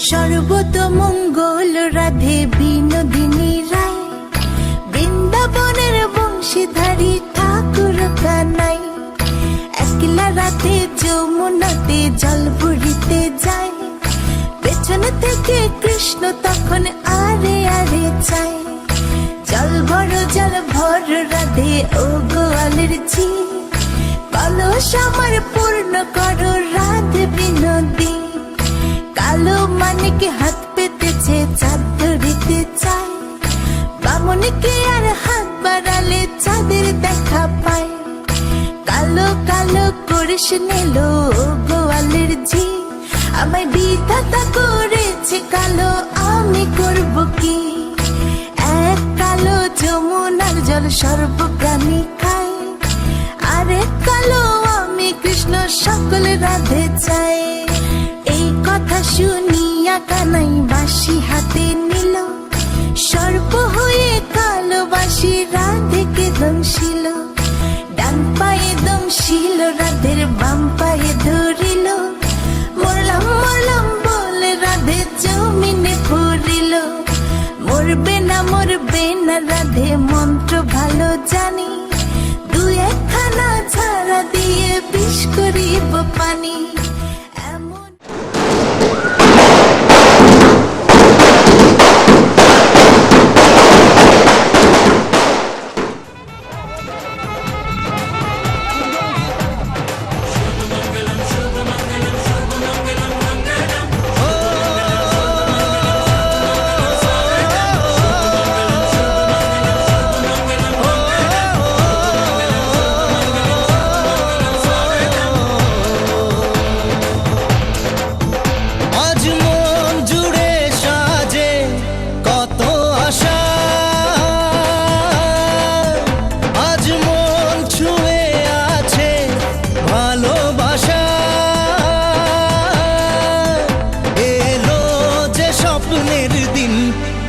সর্বতমঙ্গল রাধে বিনোদিনী রায়, বৃন্দাবনের বংশীধারী ঠাকুর কানাই। একলা রাতে যমুনাতে জল ভরিতে যায়, পেছন থেকে কৃষ্ণ তখন আরে আরে চায়। জল ভর রাধে ও গোয়ালের ঝি, কলস আমার পূর্ণ করো রাধে বিনোদী। কালো মানিক হাত পেতেছে চাঁদ ধরিতে চায়, বামনকে আর হাত বাড়ালে চাঁদের দেখা পায়। কালো কালো করিস নিল গোয়ালের ঝি, আমায় বিধাতা করেছে কালো, আমি করব কি? এক কালো যমুনার জল সর্বপ্রাণী খায়, আরেক কালো আমি কৃষ্ণ সকল রাধে চাই। এই কথা শুনিয়া কানাই বাঁশি হাতে নিল, সর্প হয়ে কালো বাঁশি রাধেকে দংশিল। ডান পায়ে দংশিল রাধের, বাম পায়ে ধরিল, মরলাম মরলাম বলে রাধে জমিনে পড়িল। মরবে না রাধে মন্ত্র ভালো জানি, দু একখানা ঝাড়া দিয়ে বিষ করিব পানি।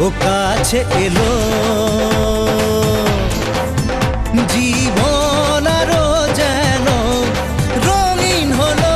ও কাছে এলো জীবন আরো যেন রঙিন হলো।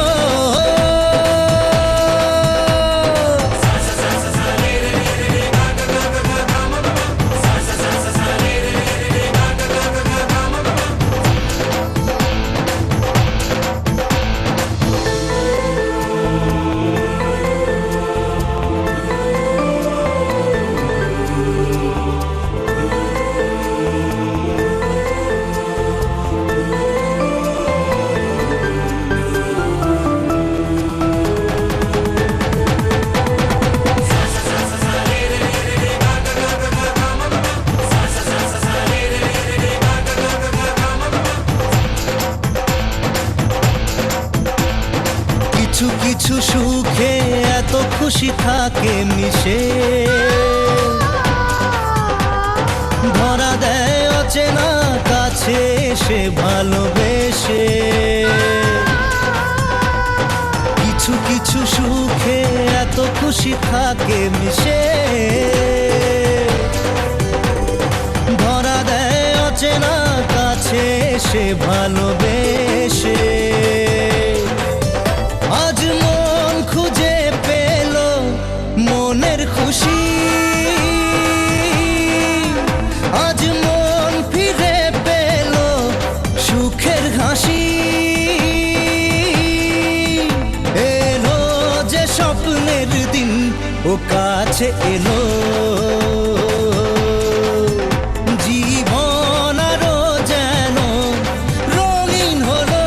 কিছু কিছু সুখে এত খুশি থাকে মিশে, ধরা দেয় অচেনা কাছে সে ভালোবেসে। কিছু কিছু সুখে এত খুশি থাকে মিশে, ধরা দেয় অচেনা কাছে সে ভালোবেসে। আজ মন খুঁজে পেল মনের খুশি, আজ মন ফিরে পেল সুখের হাসি। এলো যে স্বপ্নের দিন ও কাছে এলো, জীবন আরো যেন রঙিন হলো।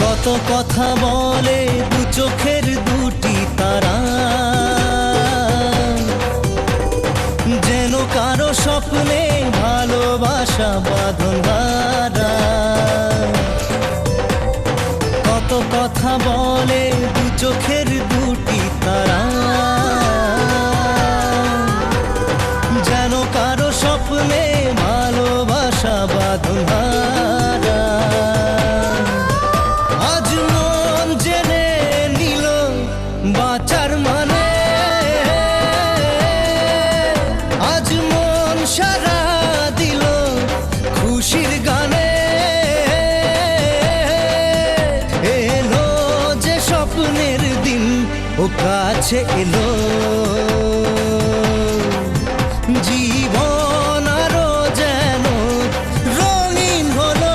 কত কথা বলে দু চোখের দুটি তারা, যেন কারো স্বপ্নে ভালোবাসা বাঁধন হারা। বলে দু চোখের দুটি তারা, যেন কারো স্বপ্নে ভালোবাসা বাঁধা। আজ মন জেনে নিল বাঁচার মানে, আজ মন সারা দিল খুশির গানে। এলো যে স্বপ্নের দিন ও কাছে এলো, জীবন আরো যেন রঙিন হলো।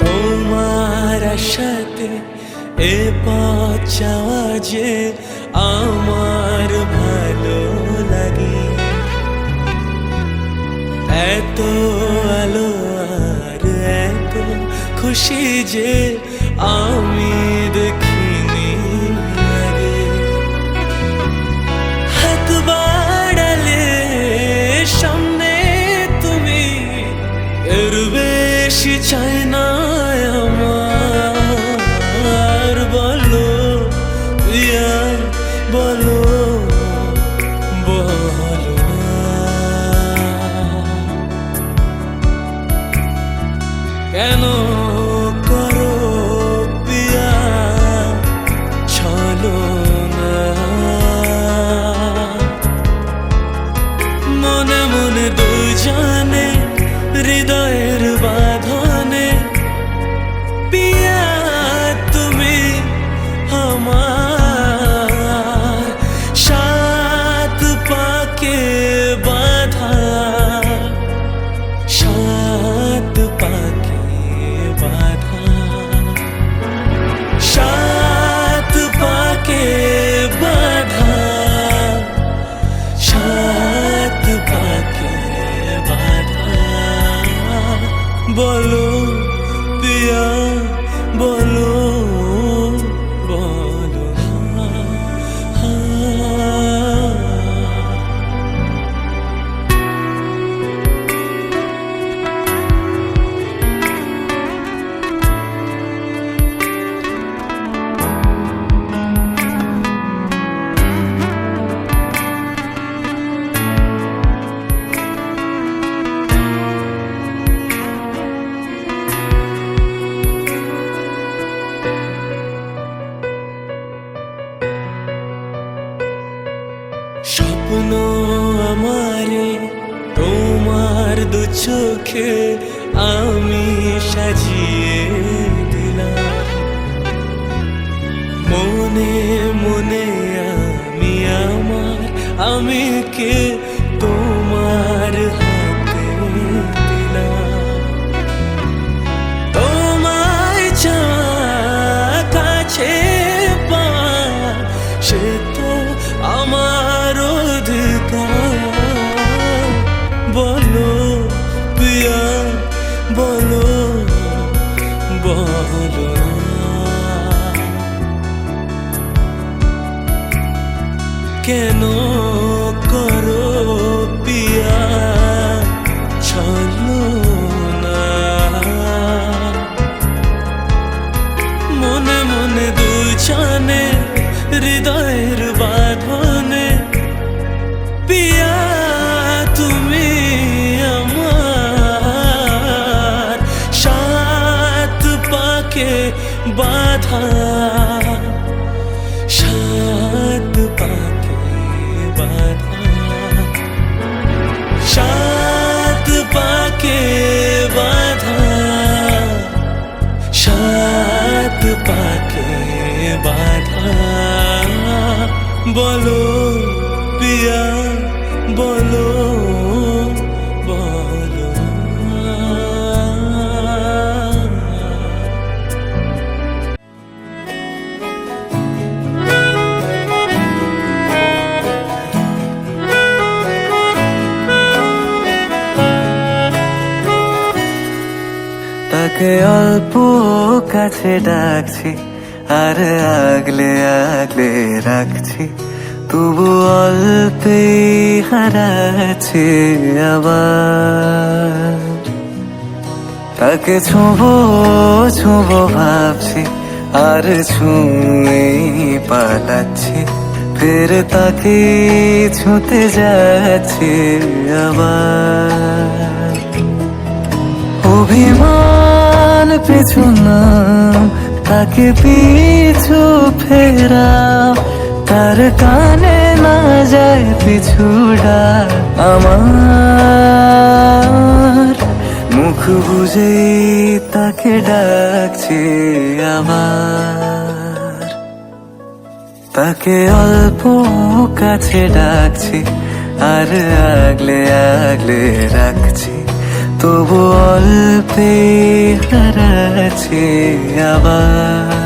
তোমার সাথে এ পথ যাওয়া যে আমার ভালো লাগে, এত আলো আর এত খুশি যে আমি দেখিনি আগে। হাত বাড়ালে সামনে তুমি, এর বেশি চাই না আমার। বলো প্রিয়া বলো, বলো কেন করো প্রিয়া চলো না। মনে মনে দুজনে হৃদয়ের বাঁধনে, পিয়া তুমি আমার সাত পাকে বাঁধা, সাত পাকে বাঁধা, সাত পাকে বাঁধা, সাত পাকে বাঁধা। বলো প্রিয়া বলো, বলো স্বপ্ন আমারে তোমার দু চোখে আমি সাজিয়ে দিলাম। মনে মনে আমি আমার আমিকে তোমার হাতে দিলাম। তোমায় চাওয়া কাছে পাওয়া সে তো আমার অধিকার। বলো প্রিয়া বলো, বলো কেন করো পিয়া চলো না। মনে মনে দুজনে হৃদয়ের বাঁধনে, পিয়া তুমি আমার সাত পাকে বাঁধা, সাত পাকে বাঁধা, সাত পাকে বাঁধা, সাত পাকে বাঁধা। বলো পিয়া বলো, বলো তাকে অল্প কাছে ডাকছি আর আগলে আগলে রাখছি, তবু অল্পে হারাচ্ছি আবার। তাকে ছোঁবো ছোঁবো ভাবছি আর ছুঁয়ে পালাচ্ছি, ফের তাকে ছুঁতে যাচ্ছি আবার। অভিমান পিছু না, তাকে পিছু ফেরাও, তার কানে না যায় পিছুডা আমার। মুখ বুঝে তাকে ডাকছি আবার। তাকে অল্প কাছে ডাকছি আর আগলে আগলে রাখছি, তবু অল্পে হারাচ্ছি আবার।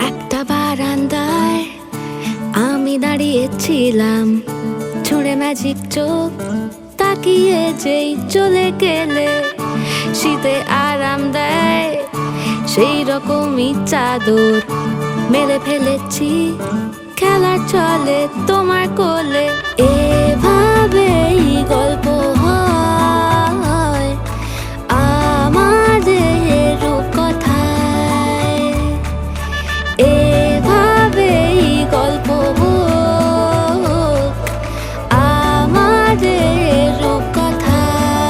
একটা বারান্দায় আমি দাঁড়িয়েছিলাম, ছুঁড়ে ম্যাজিক চোখ তাকিয়ে যেই চলে গেলে, শীতে আরাম দেয় সেই রকমই চাদর মেলে ফেলেছি, খেলা চলে তোমার কোলে। এভাবেই গল্প হয় আমাদের রূপকথায়, এভাবেই গল্প হোক আমাদের রূপকথায়।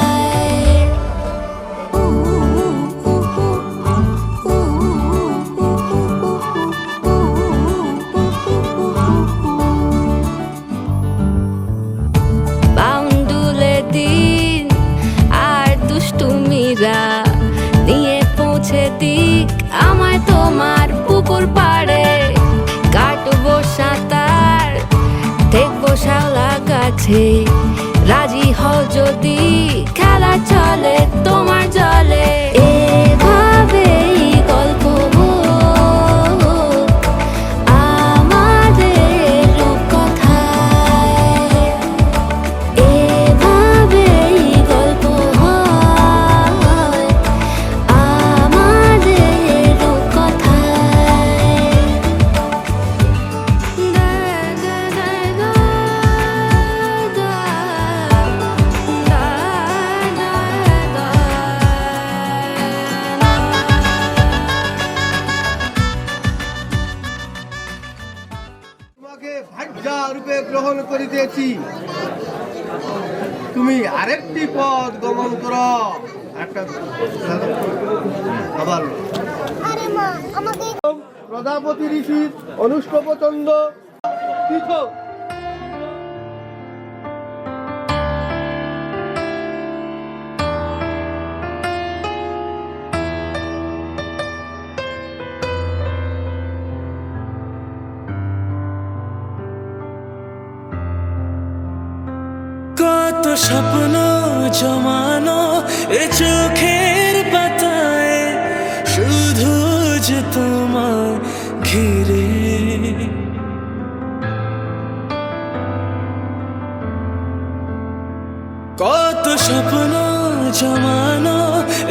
বাউন্ডুলে দিন আর দুষ্টুমিরা নিয়ে পৌঁছে দিক আমায় তোমার পুকুর পাড়ে, কাটবো সাঁতার দেখবো শাওলা গাছে, রাজি হও যদি খেলা চলে তোমার জলে। এভাবেই গল্প হোক আমাদের রূপকথায়, এভাবেই গল্প হয় আমাদের রূপকথায়। তোমাকে ভাগ্যা রূপে গ্রহণ করিতেছি, তুমি আরেকটি পথ গমন করো। একটা আবার প্রজাপতি ঋষি অনুষ্ঠব চন্দ্র তীর্থ কত স্বপ্ন জমানো এ চোখের পাতায়, শুধু যে তোমার ঘিরে। কত স্বপ্ন জমানো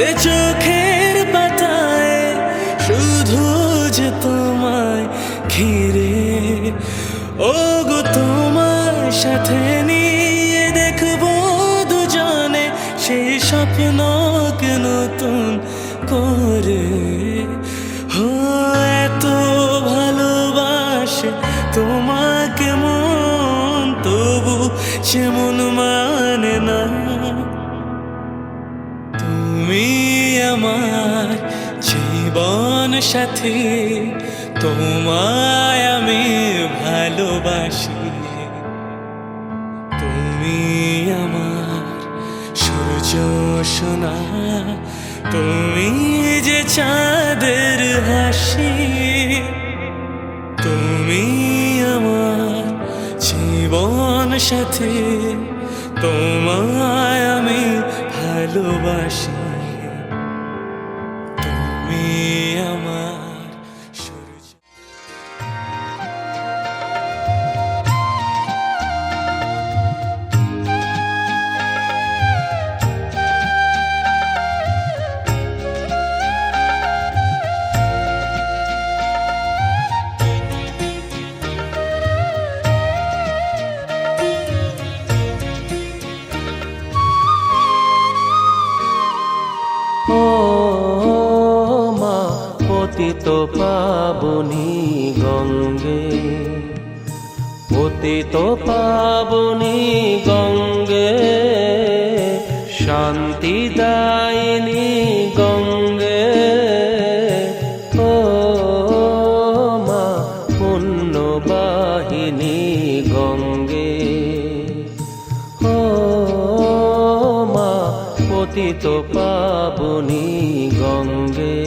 এ চোখের পাতায়, শুধু যে তোমায় ঘিরে। ও গো তোমার সাথে নিয়ে দেখবো দুজনে সেই স্বপ্নকে নতুন করে। এত ভালো যে মন মানে না। তুমি আমার জীবন সাথী, তোমায় আমি ভালোবাসি। তুমি আমার সূর্য সোনা, তুমি যে চাঁদের হাসি। তুমি আমার জীবন সাথী, তোমায় আমি ভালোবাসি। তুমি আমার সূর্য। ও মা পতিত পাবনী গঙ্গে, পতিত পাবনী গঙ্গে, শান্তি দায়িনী গঙ্গে। ও মা পুণ্যবাহিনী গঙ্গে, ও মা পতিত পাবনী গঙ্গে।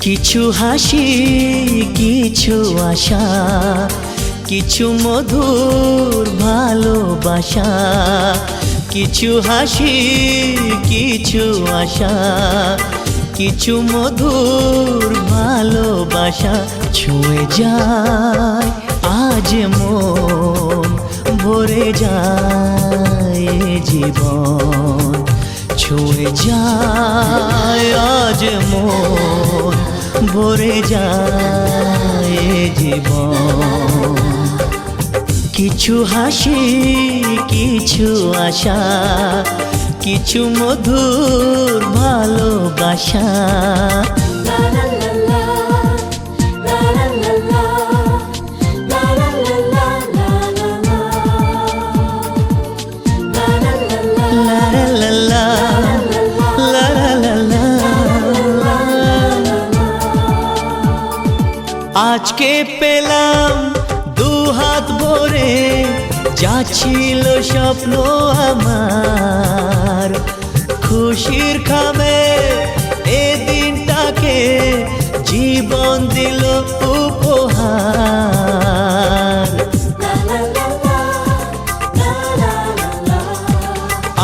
কিছু হাসি কিছু আশা কিছু মধুর ভালোবাসা কিছু হাসি কিছু আশা কিছু মধুর ভালোবাসা ছুঁয়ে যায় আজ মন ভরে যায় এ জীবন ছুঁয়ে যায় আজ মন ভরে যায় এ জীবন কিছু হাসি কিছু আশা কিছু মধুর ভালোবাসা আজকে পেলাম দু হাত ভরে যা ছিল স্বপ্ন আমার খুশির খামে এ দিনটাকে জীবন দিল উপহার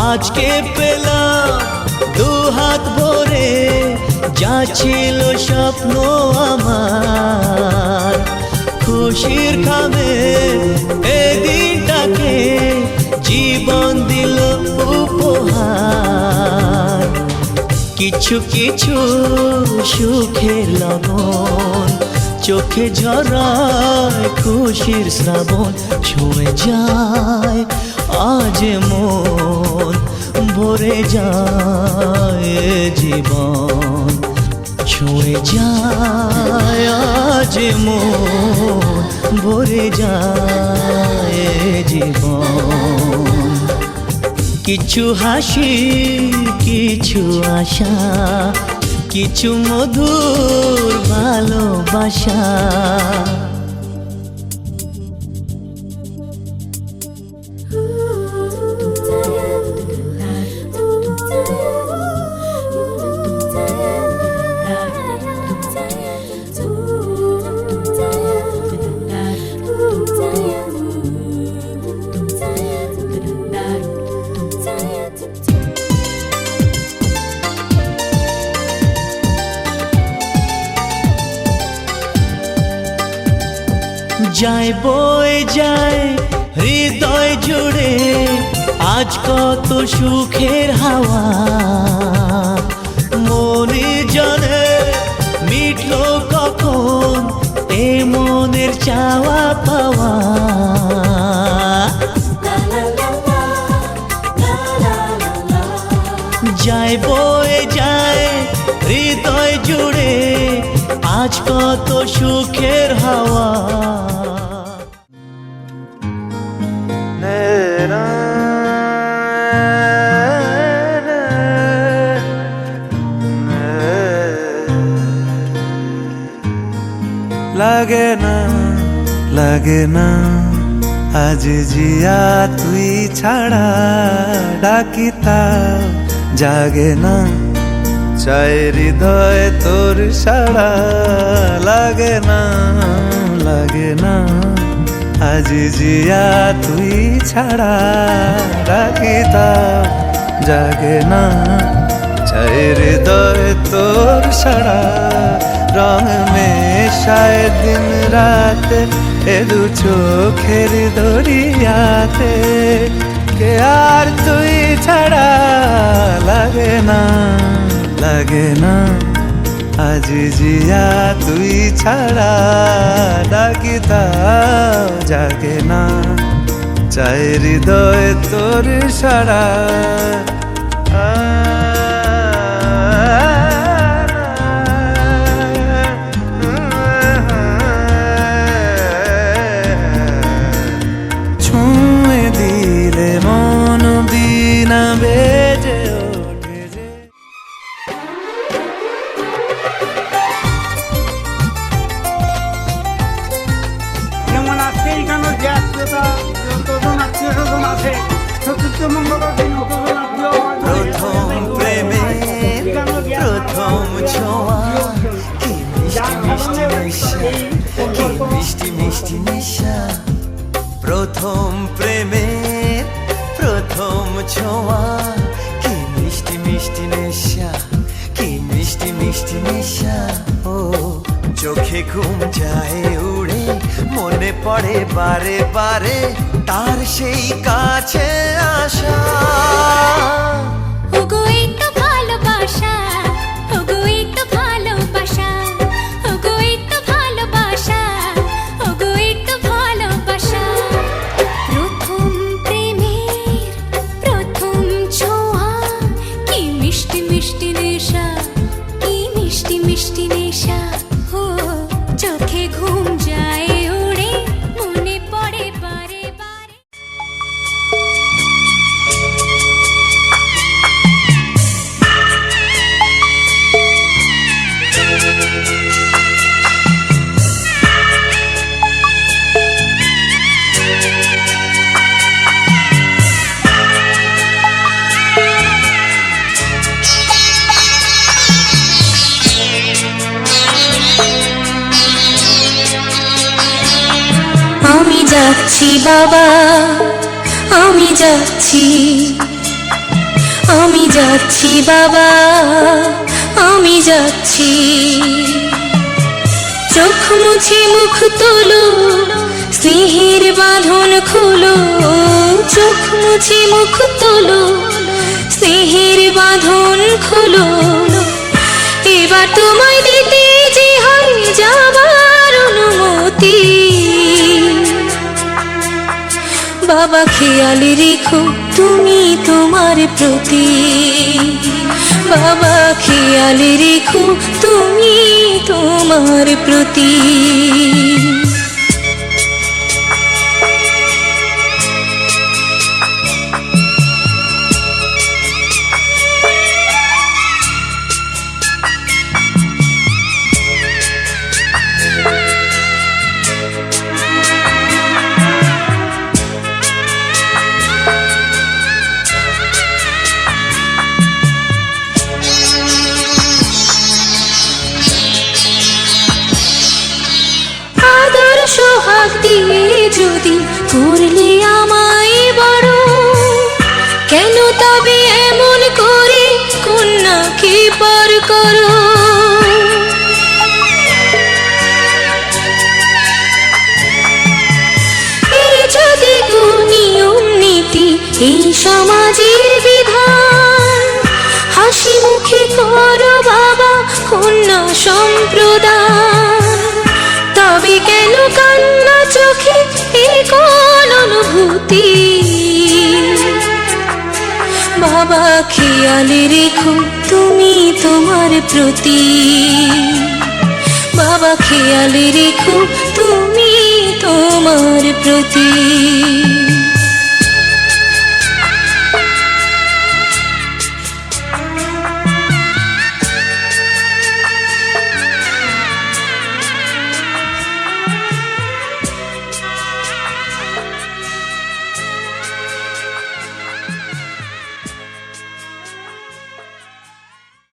আজকে পেলাম দু হাত ভরে যা ছিল স্বপ্ন আমার খুশির খামে এ দিনটাকে জীবন দিল উপহার কিছু কিছু সুখের লগন চোখে ঝরায় খুশির শ্রাবণ ছুঁয়ে যায় আজ মন ভরে যায় এ জীবন ছুঁয়ে যায় আজ মন ভরে যায় এ জীবন কিছু হাসি কিছু আশা কিছু মধুর ভালোবাসা যায় বয়ে যায় হৃদয় জুড়ে আজ কত সুখের হাওয়া মনে জানে মিটলো কখন এ মনের চাওয়া পাওয়া যায় বয়ে যায় হৃদয় জুড়ে আজ কত সুখের হাওয়া লাগে না আজ জিয়া তুই ছাড়া ডাকিতা জাগে না চাই হৃদয় তোর সাড়া লাগে না আজ জিয়া তুই ছাড়া ডাকিতা জাগে না চাই হৃদয় তোর সাড়া রং মেশায় দিন রাত এ দু চোখের দরিয়াতে কে আর তুই ছাড়া লাগে না আজ জিয়া তুই ছাড়া ডাকিতা জাগে না চাই হৃদয় তোর সাড়া ছুঁয়ে দিলে মন বিনা বেজে ওঠে যে যেমন আজকে এখানে যে আত্মীয়তা যতজন আত্মীয় স্বজন আছে চতুর্থ মঙ্গলের দিন কতজন আত্মীয় প্রথম প্রেমে প্রথম ছোঁয়া নেশা কি মিষ্টি মিষ্টি নেশা প্রথম প্রেমের প্রথম ছোঁয়া কি মিষ্টি মিষ্টি নেশা কি মিষ্টি মিষ্টি নেশা ও চোখে ঘুম যায় উড়ে মনে পড়ে বারে বারে তার সেই কাছে আসা ওগো এই তো ভালোবাসা, ওগো এই তো ভালোবাসা, ওগো এই তো ভালোবাসা, ওগো এই তো ভালোবাসা। প্রথম প্রেমের প্রথম ছোঁয়া কি মিষ্টি মিষ্টি নেশা, কি মিষ্টি মিষ্টি নেশা। ও চোখে ঘুম যায় উড়ে মনে পড়ে বারে বারে। আমি যাচ্ছি বাবা, আমি যাচ্ছি, আমি যাচ্ছি বাবা, আমি যাচ্ছি। চোখ মুছে মুখ তোলো, স্নেহের বাঁধন খোলো। চোখ মুছে মুখ তোলো, স্নেহের বাঁধন খোলো। এবার তোমায় দিতে যে হয় যাবার অনুমতি। বাবা খেয়াল রেখো তুমি তোমার প্রতি, বাবা খেয়াল রেখো তুমি তোমার প্রতি। সোহাগ দিয়ে যদি করলে আমায় বড়, কেন তবে এমন করে কন্যাকে পর করো। এই যদি নিয়ম নীতি এই সমাজের বিধান, হাসি মুখে করো বাবা কন্যা সম্প্রদান। তবে কেন কান্না চোখে এই কোন অনুভূতি। বাবা খেয়াল রেখো তুমি তোমার প্রতি, বাবা খেয়াল রেখো তুমি তোমার প্রতি।